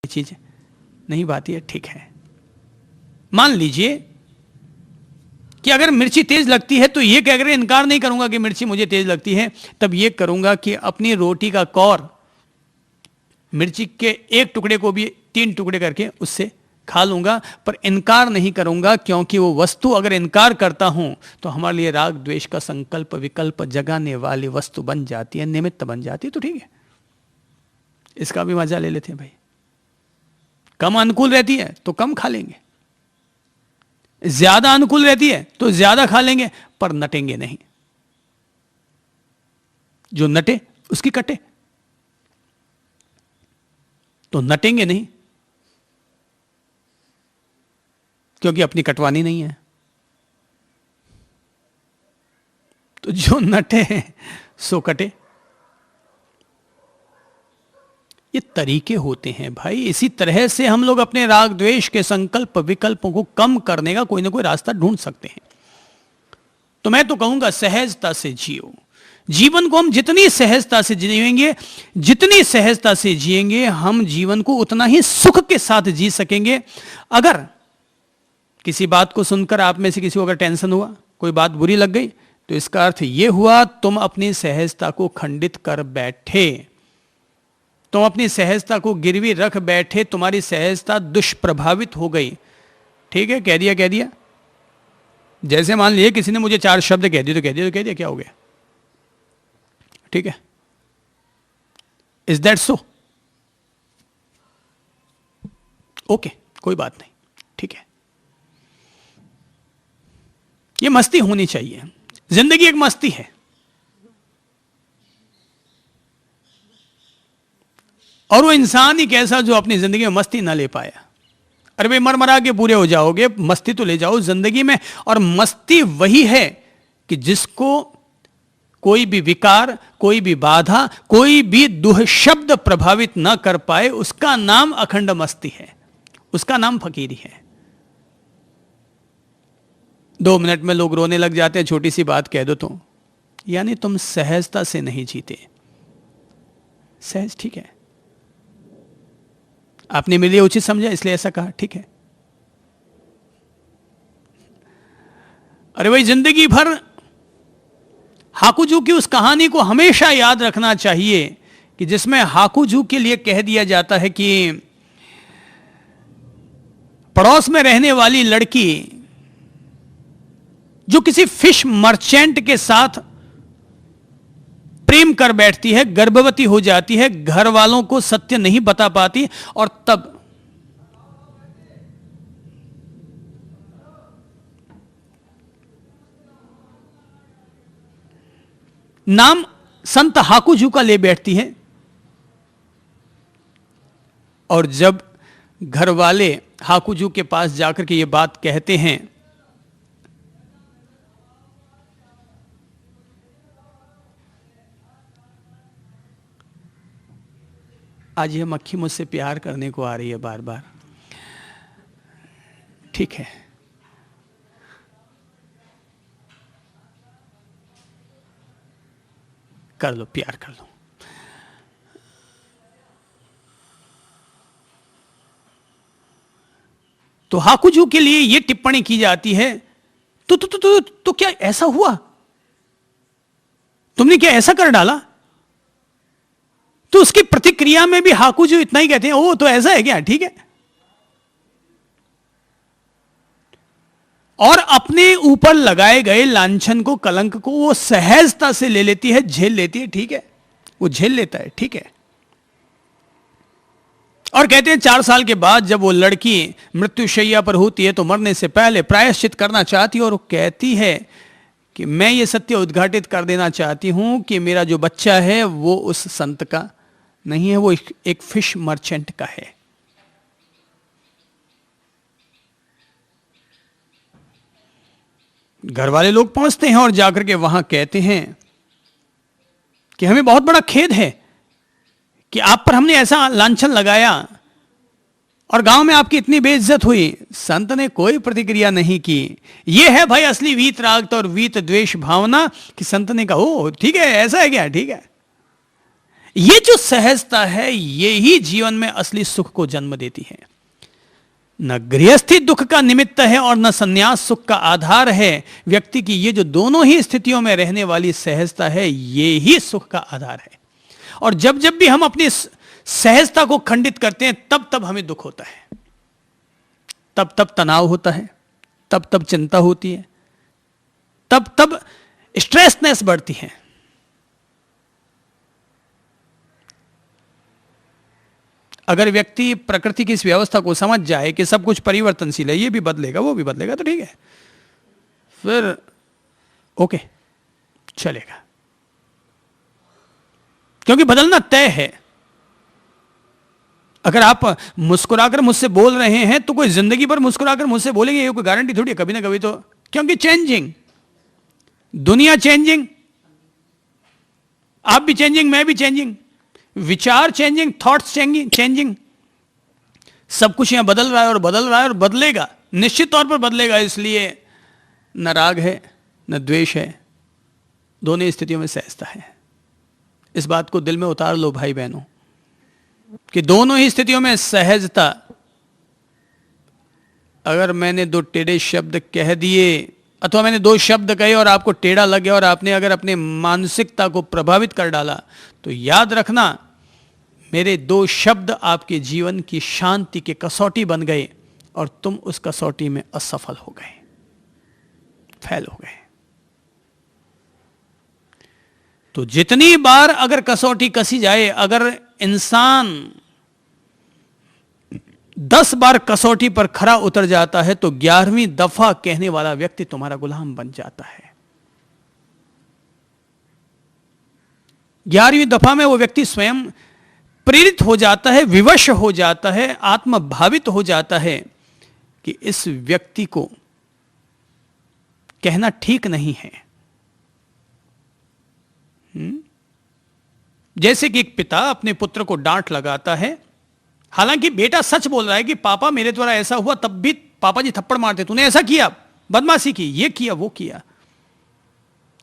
चीज नहीं भाती है, ठीक है। मान लीजिए कि अगर मिर्ची तेज लगती है तो ये कहकर इनकार नहीं करूंगा कि मिर्ची मुझे तेज लगती है, तब ये करूंगा कि अपनी रोटी का कौर मिर्ची के एक टुकड़े को भी 3 टुकड़े करके उससे खा लूंगा, पर इनकार नहीं करूंगा, क्योंकि वो वस्तु अगर इनकार करता हूं तो हमारे लिए राग द्वेष का संकल्प विकल्प जगाने वाली वस्तु बन जाती है, निमित्त बन जाती है। तो ठीक है, इसका भी मजा ले लेते हैं भाई। कम अनुकूल रहती है तो कम खा लेंगे, ज्यादा अनुकूल रहती है तो ज्यादा खा लेंगे, पर नटेंगे नहीं। जो नटे उसकी कटे, तो नटेंगे नहीं क्योंकि अपनी कटवानी नहीं है। तो जो नटे सो कटे। ये तरीके होते हैं भाई। इसी तरह से हम लोग अपने राग द्वेष के संकल्प विकल्पों को कम करने का कोई ना कोई रास्ता ढूंढ सकते हैं। तो मैं तो कहूंगा सहजता से जियो। जीवन को हम जितनी सहजता से जिएंगे, जितनी सहजता से जिएंगे, हम जीवन को उतना ही सुख के साथ जी सकेंगे। अगर किसी बात को सुनकर आप में से किसी को अगर टेंशन हुआ, कोई बात बुरी लग गई, तो इसका अर्थ यह हुआ तुम अपनी सहजता को खंडित कर बैठे, तुम अपनी सहजता को गिरवी रख बैठे, तुम्हारी सहजता दुष्प्रभावित हो गई। ठीक है, कह दिया कह दिया। जैसे मान लिए किसी ने मुझे 4 शब्द कह दिए तो कह दिया, तो कह दिया, क्या हो गया? ठीक है, इज दैट सो? ओके, कोई बात नहीं, ठीक है। ये मस्ती होनी चाहिए। जिंदगी एक मस्ती है। और वो इंसान ही कैसा जो अपनी जिंदगी में मस्ती ना ले पाया। अरे भाई, मर मरा के पूरे हो जाओगे, मस्ती तो ले जाओ जिंदगी में। और मस्ती वही है कि जिसको कोई भी विकार, कोई भी बाधा, कोई भी दुःशब्द प्रभावित ना कर पाए, उसका नाम अखंड मस्ती है, उसका नाम फकीरी है। 2 मिनट में लोग रोने लग जाते हैं, छोटी सी बात कह दो तो, यानी तुम सहजता से नहीं जीते। सहज, ठीक है, आपने मेरे लिए उचित समझा इसलिए ऐसा कहा, ठीक है। अरे भाई, जिंदगी भर हाकुजू की उस कहानी को हमेशा याद रखना चाहिए कि जिसमें हाकुजू के लिए कह दिया जाता है कि पड़ोस में रहने वाली लड़की जो किसी फिश मर्चेंट के साथ प्रेम कर बैठती है, गर्भवती हो जाती है, घर वालों को सत्य नहीं बता पाती, और तब नाम संत हाकुजू का ले बैठती है। और जब घर वाले हाकुजू के पास जाकर के ये बात कहते हैं, आज ये मक्खी मुझसे प्यार करने को आ रही है बार बार, ठीक है, कर लो, प्यार कर लो। तो हाकुजू के लिए यह टिप्पणी की जाती है, तो क्या ऐसा हुआ? तुमने क्या ऐसा कर डाला? तो उसकी प्रतिक्रिया में भी हाकुजू इतना ही कहते हैं, ओ तो ऐसा है क्या, ठीक है। और अपने ऊपर लगाए गए लांछन को, कलंक को वो सहजता से ले लेती है, झेल लेती है, ठीक है, वो झेल लेता है, ठीक है। और कहते हैं 4 साल के बाद जब वो लड़की मृत्युशैया पर होती है तो मरने से पहले प्रायश्चित करना चाहती है, और वो कहती है कि मैं ये सत्य उद्घाटित कर देना चाहती हूं कि मेरा जो बच्चा है वो उस संत का नहीं है, वो एक फिश मर्चेंट का है। घर वाले लोग पहुंचते हैं और जाकर के वहां कहते हैं कि हमें बहुत बड़ा खेद है कि आप पर हमने ऐसा लांछन लगाया और गांव में आपकी इतनी बेइज्जत हुई। संत ने कोई प्रतिक्रिया नहीं की। यह है भाई असली वीतराग और वीत द्वेष भावना कि संत ने कहा, ओ ठीक है, ऐसा है क्या, ठीक है। ये जो सहजता है, ये ही जीवन में असली सुख को जन्म देती है। न गृहस्थी दुख का निमित्त है और न संन्यास सुख का आधार है। व्यक्ति की ये जो दोनों ही स्थितियों में रहने वाली सहजता है, ये ही सुख का आधार है। और जब जब भी हम अपनी सहजता को खंडित करते हैं, तब तब हमें दुख होता है, तब तब तनाव होता है, तब तब चिंता होती है, तब तब स्ट्रेसनेस बढ़ती है। अगर व्यक्ति प्रकृति की इस व्यवस्था को समझ जाए कि सब कुछ परिवर्तनशील है, ये भी बदलेगा वो भी बदलेगा, तो ठीक है, फिर ओके चलेगा, क्योंकि बदलना तय है। अगर आप मुस्कुराकर मुझसे बोल रहे हैं तो कोई जिंदगी भर मुस्कुराकर मुझसे बोलेंगे, ये कोई गारंटी थोड़ी है, कभी ना कभी तो, क्योंकि चेंजिंग, दुनिया चेंजिंग, आप भी चेंजिंग, मैं भी चेंजिंग, विचार चेंजिंग, थॉट्स चेंजिंग, सब कुछ यहां बदल रहा है और बदल रहा है और बदलेगा, निश्चित तौर पर बदलेगा। इसलिए न राग है न द्वेष है, दोनों स्थितियों में सहजता है। इस बात को दिल में उतार लो भाई बहनों, कि दोनों ही स्थितियों में सहजता। अगर मैंने दो टेढ़े शब्द कह दिए अथवा मैंने दो शब्द कहे और आपको टेढ़ा लग गया और आपने अगर अपने मानसिकता को प्रभावित कर डाला, तो याद रखना मेरे दो शब्द आपके जीवन की शांति के कसौटी बन गए और तुम उस कसौटी में असफल हो गए, फेल हो गए। तो जितनी बार अगर कसौटी कसी जाए, अगर इंसान 10 बार कसौटी पर खरा उतर जाता है, तो 11वीं दफा कहने वाला व्यक्ति तुम्हारा गुलाम बन जाता है। 11वीं दफा में वो व्यक्ति स्वयं प्रेरित हो जाता है, विवश हो जाता है, आत्मभावित हो जाता है कि इस व्यक्ति को कहना ठीक नहीं है। जैसे कि एक पिता अपने पुत्र को डांट लगाता है, हालांकि बेटा सच बोल रहा है कि पापा मेरे द्वारा ऐसा हुआ, तब भी पापा जी थप्पड़ मारते, तूने ऐसा किया, बदमाशी की, ये किया वो किया।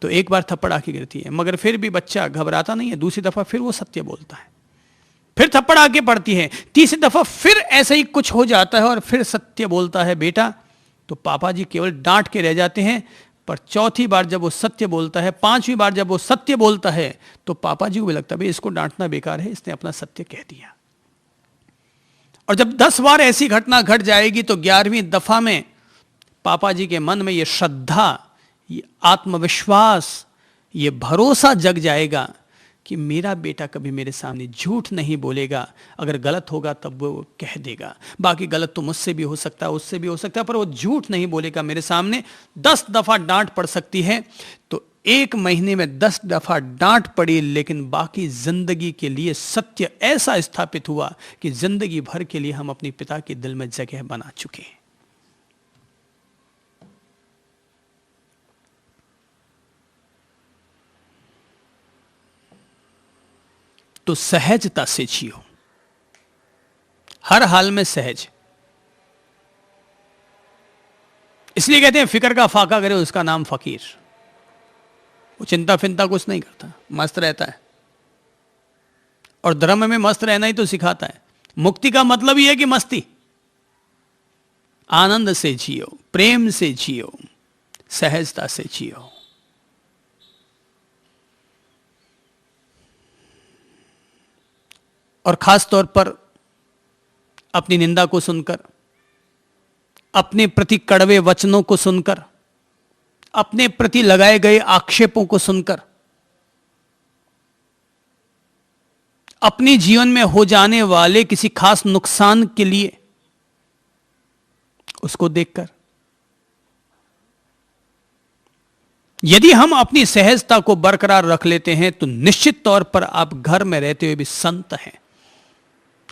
तो एक बार थप्पड़ आके गिरती है, मगर फिर भी बच्चा घबराता नहीं है। दूसरी दफा फिर वो सत्य बोलता है, फिर थप्पड़ आके पड़ती है, तीसरी दफा फिर ऐसा ही कुछ हो जाता है और फिर सत्य बोलता है बेटा। तो पापा जी केवल डांट के रह जाते हैं, पर चौथी बार जब वो सत्य बोलता है, 5वीं बार जब वो सत्य बोलता है, तो पापा जी को भी लगता है भाई इसको डांटना बेकार है, इसने अपना सत्य कह दिया। और जब 10 बार ऐसी घटना घट जाएगी, तो 11वीं दफा में पापा जी के मन में ये श्रद्धा, ये आत्मविश्वास, ये भरोसा जग जाएगा कि मेरा बेटा कभी मेरे सामने झूठ नहीं बोलेगा। अगर गलत होगा तब वो कह देगा, बाकी गलत तो मुझसे भी हो सकता है, उससे भी हो सकता है, पर वो झूठ नहीं बोलेगा मेरे सामने। 10 दफा डांट पड़ सकती है, तो 1 महीने में 10 दफा डांट पड़ी, लेकिन बाकी जिंदगी के लिए सत्य ऐसा स्थापित हुआ कि जिंदगी भर के लिए हम अपने पिता के दिल में जगह बना चुके हैं। तो सहजता से जियो, हर हाल में सहज। इसलिए कहते हैं फिक्र का फाका करे उसका नाम फकीर। वो चिंता फिंता कुछ नहीं करता, मस्त रहता है, और धर्म में मस्त रहना ही तो सिखाता है। मुक्ति का मतलब ही है कि मस्ती, आनंद से जियो, प्रेम से जियो, सहजता से जियो। और खास तौर पर अपनी निंदा को सुनकर, अपने प्रति कड़वे वचनों को सुनकर, अपने प्रति लगाए गए आक्षेपों को सुनकर, अपने जीवन में हो जाने वाले किसी खास नुकसान के लिए उसको देखकर, यदि हम अपनी सहजता को बरकरार रख लेते हैं, तो निश्चित तौर पर आप घर में रहते हुए भी संत हैं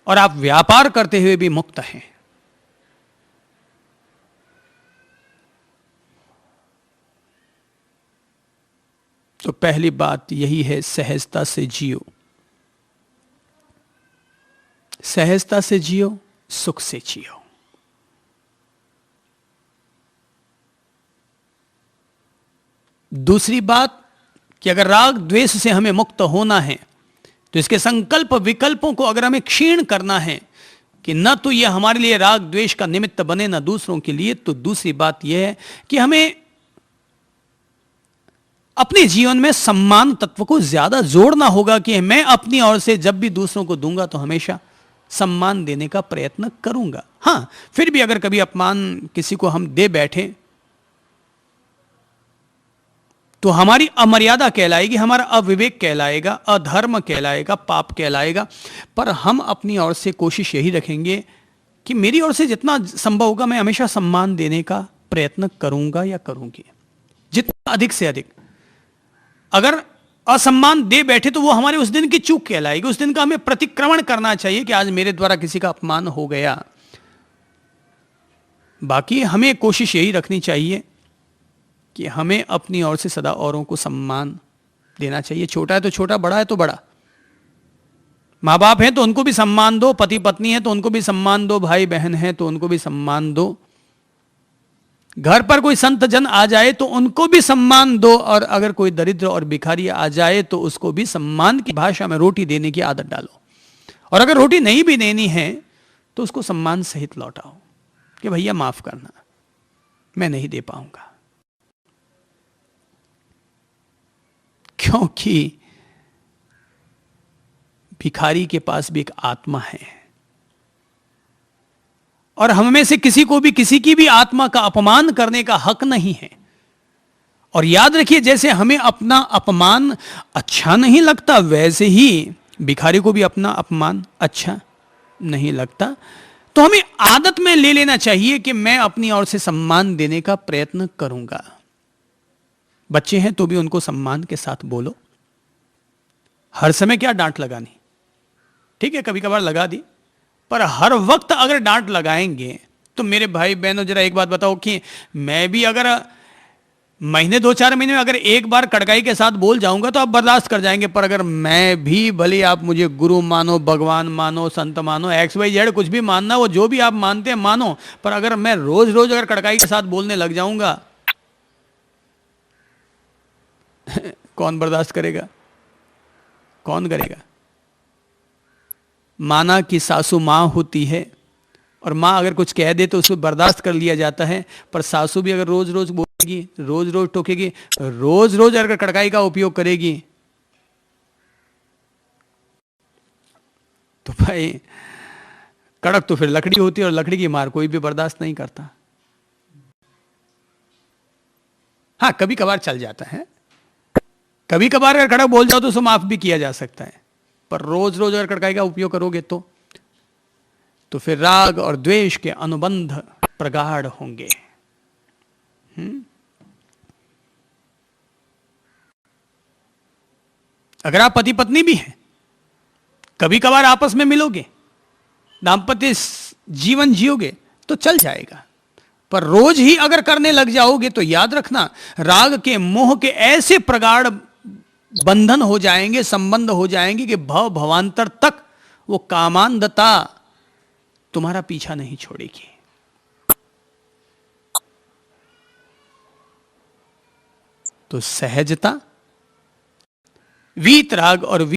और आप व्यापार करते हुए भी मुक्त हैं। तो पहली बात यही है, सहजता से जियो, सहजता से जियो, सुख से जियो। दूसरी बात कि अगर राग द्वेष से हमें मुक्त होना है, तो इसके संकल्प विकल्पों को अगर हमें क्षीण करना है कि न तो यह हमारे लिए राग द्वेष का निमित्त बने न दूसरों के लिए, तो दूसरी बात यह है कि हमें अपने जीवन में सम्मान तत्व को ज्यादा जोड़ना होगा कि मैं अपनी ओर से जब भी दूसरों को दूंगा तो हमेशा सम्मान देने का प्रयत्न करूंगा। हां, फिर भी अगर कभी अपमान किसी को हम दे बैठे तो हमारी अमर्यादा कहलाएगी, हमारा अविवेक कहलाएगा, अधर्म कहलाएगा, पाप कहलाएगा। पर हम अपनी ओर से कोशिश यही रखेंगे कि मेरी ओर से जितना संभव होगा मैं हमेशा सम्मान देने का प्रयत्न करूंगा या करूंगी, जितना अधिक से अधिक। अगर असम्मान दे बैठे तो वो हमारे उस दिन की चूक कहलाएगी, उस दिन का हमें प्रतिक्रमण करना चाहिए कि आज मेरे द्वारा किसी का अपमान हो गया। बाकी हमें कोशिश यही रखनी चाहिए कि हमें अपनी ओर से सदा औरों को सम्मान देना चाहिए। छोटा है तो छोटा, बड़ा है तो बड़ा। माँ बाप हैं तो उनको भी सम्मान दो, पति पत्नी है तो उनको भी सम्मान दो, भाई बहन है तो उनको भी सम्मान दो, घर पर कोई संत जन आ जाए तो उनको भी सम्मान दो, और अगर कोई दरिद्र और भिखारी आ जाए तो उसको भी सम्मान की भाषा में रोटी देने की आदत डालो। और अगर रोटी नहीं भी देनी है तो उसको सम्मान सहित लौटाओ कि भैया माफ करना, मैं नहीं दे पाऊंगा। क्योंकि भिखारी के पास भी एक आत्मा है, और हम में से किसी को भी किसी की भी आत्मा का अपमान करने का हक नहीं है। और याद रखिए, जैसे हमें अपना अपमान अच्छा नहीं लगता, वैसे ही भिखारी को भी अपना अपमान अच्छा नहीं लगता। तो हमें आदत में ले लेना चाहिए कि मैं अपनी ओर से सम्मान देने का प्रयत्न करूंगा। बच्चे हैं तो भी उनको सम्मान के साथ बोलो। हर समय क्या डांट लगानी, ठीक है, कभी कभार लगा दी, पर हर वक्त अगर डांट लगाएंगे तो मेरे भाई बहनों जरा एक बात बताओ कि मैं भी अगर महीने 2-4 महीने में अगर एक बार कड़काई के साथ बोल जाऊंगा तो आप बर्दाश्त कर जाएंगे। पर अगर मैं भी, भले आप मुझे गुरु मानो, भगवान मानो, संत मानो, XYZ कुछ भी मानना, वो जो भी आप मानते हैं मानो, पर अगर मैं रोज रोज अगर कड़काई के साथ बोलने लग जाऊंगा कौन बर्दाश्त करेगा, कौन करेगा। माना कि सासू माँ होती है, और माँ अगर कुछ कह दे तो उसको बर्दाश्त कर लिया जाता है, पर सासू भी अगर रोज रोज बोलेगी, रोज रोज टोकेगी, रोज रोज अगर कड़काई का उपयोग करेगी तो भाई कड़क तो फिर लकड़ी होती है, और लकड़ी की मार कोई भी बर्दाश्त नहीं करता। हाँ, कभी कभार चल जाता है, कभी कभार अगर कड़क बोल जाओ तो उसको माफ भी किया जा सकता है, पर रोज रोज अगर कड़काई का उपयोग करोगे तो फिर राग और द्वेष के अनुबंध प्रगाढ़ होंगे। अगर आप पति पत्नी भी हैं, कभी कभार आपस में मिलोगे, दाम्पत्य जीवन जियोगे तो चल जाएगा, पर रोज ही अगर करने लग जाओगे तो याद रखना, राग के मोह के ऐसे प्रगाढ़ बंधन हो जाएंगे, संबंध हो जाएंगे कि भव भवांतर तक वो कामांधता तुम्हारा पीछा नहीं छोड़ेगी। तो सहजता, वीतराग और